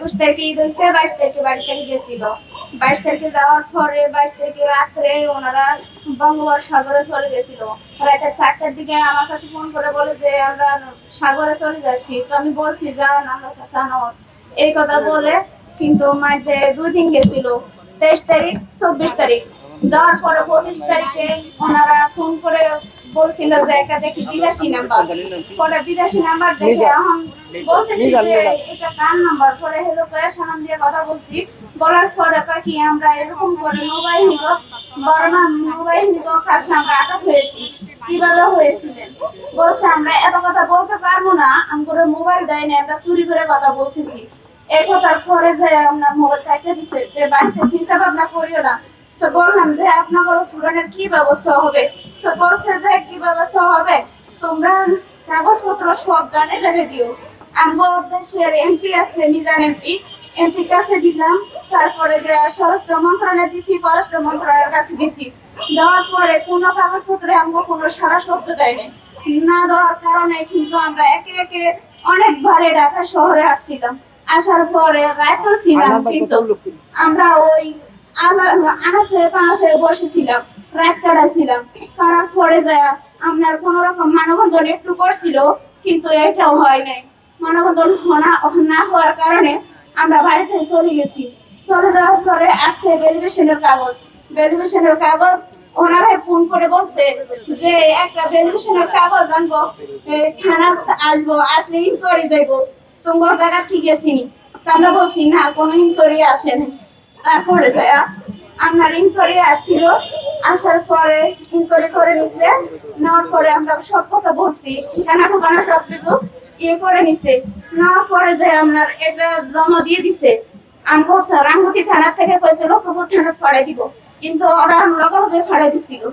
21 তারিখে ঈদ হয়েছে, 22 তারিখে বাড়ি থেকে গেছিল। 22 তারিখে যাওয়ার পরে 22 তারিখে রাত্রে ওনারা বঙ্গোপসাগরে চলে গেছিল। রাত 4টার দিকে আমার কাছে ফোন করে বলে যে আমরা সাগরে চলে যাচ্ছি। তো আমি বলছি যাও না, আমার কাছে আনো, এই কথা বলে কিন্তু মাঝে 2 দিন গেছিল, 23 তারিখ 24 তারিখ। যাওয়ার পরে 25 তারিখে ওনারা ফোন করে বলছিল যে একটা দেখি বিদেশি নাম্বার। পরে বিদেশি নাম্বার দেখে এখন বলতেছি যে এটা কার নাম্বার। পরে হলো করে সালাম দিয়ে কথা বলছি, বলার পরে কি আমরা এরকম করে নৌবাহিনী বড় নৌবাহিনী কাছে আমরা আটক হয়েছি। কিভাবে হয়েছিলেন বলছে আমরা এত কথা বলতে পারবো না, আমাদের মোবাইল দেয় না, আমরা চুরি করে কথা বলতেছি। এই কথার পরে যে আপনার মোবাইল কাটে দিছে, যে বাড়িতে চিন্তা ভাবনা করিও না। তো বললাম যে আপনাদের স্টুডেন্টের কি ব্যবস্থা হবে। তো বলছে যে কি ব্যবস্থা হবে, তোমরা কাগজপত্র সব জানে দিও। আমার দেশের এমপি আছে, মিজান এমপির কাছে দিলাম। তারপরে যে স্বরাষ্ট্র মন্ত্রণালয়ে দিছি, পররাষ্ট্র মন্ত্রণালয়ের কাছে দিছি। দেওয়ার পরে কোনো কাগজপত্রে আমাকে কোনো সারা শব্দ দেয়নি। না দেওয়ার কারণে কিন্তু আমরা একে একে অনেকবারে ঢাকা শহরে আসছিলাম। আসার পরে রাতও ছিলাম, কিন্তু আমরা ওই আনাচে বসেছিলাম, রাত কাটাছিলাম। করার পরে আপনার কোন রকম মানববন্ধন একটু করছিল, কিন্তু এটাও হয় নাই। মানববন্ধন না হওয়ার কারণে আমরা বাড়িতে চলে গেছি। চলে যাওয়ার পরে আসছে ভ্যালুয়েশনের কাগজ। ওনারাই ফোন করে বলছে যে একটা ভ্যালুয়েশনের কাগজ আনবো, থানা আসবো, আসলে ইনকোয়ারি যাইবো, তোমার জায়গা ঠিক আছে। তো আমরা বলছি না, কোনো ইনকোয়ারি আসেনি। তারপরে আপনার ইনকোয়ারি আসছিল, আসার পরে ইনকোয়ারি করে নিছে। নেওয়ার পরে আমরা সব কথা বলছি, ঠিকানা ঠিকানা সবকিছু করে নিছে। নেওয়ার পরে আপনার এটা জমা দিয়ে দিছে। রাঙ্গুতি থানা থেকে কইছে লক্ষ্মীপুর থানা ফাড়াই দিব, কিন্তু ওরা লগে ফাড়াই দিছিল।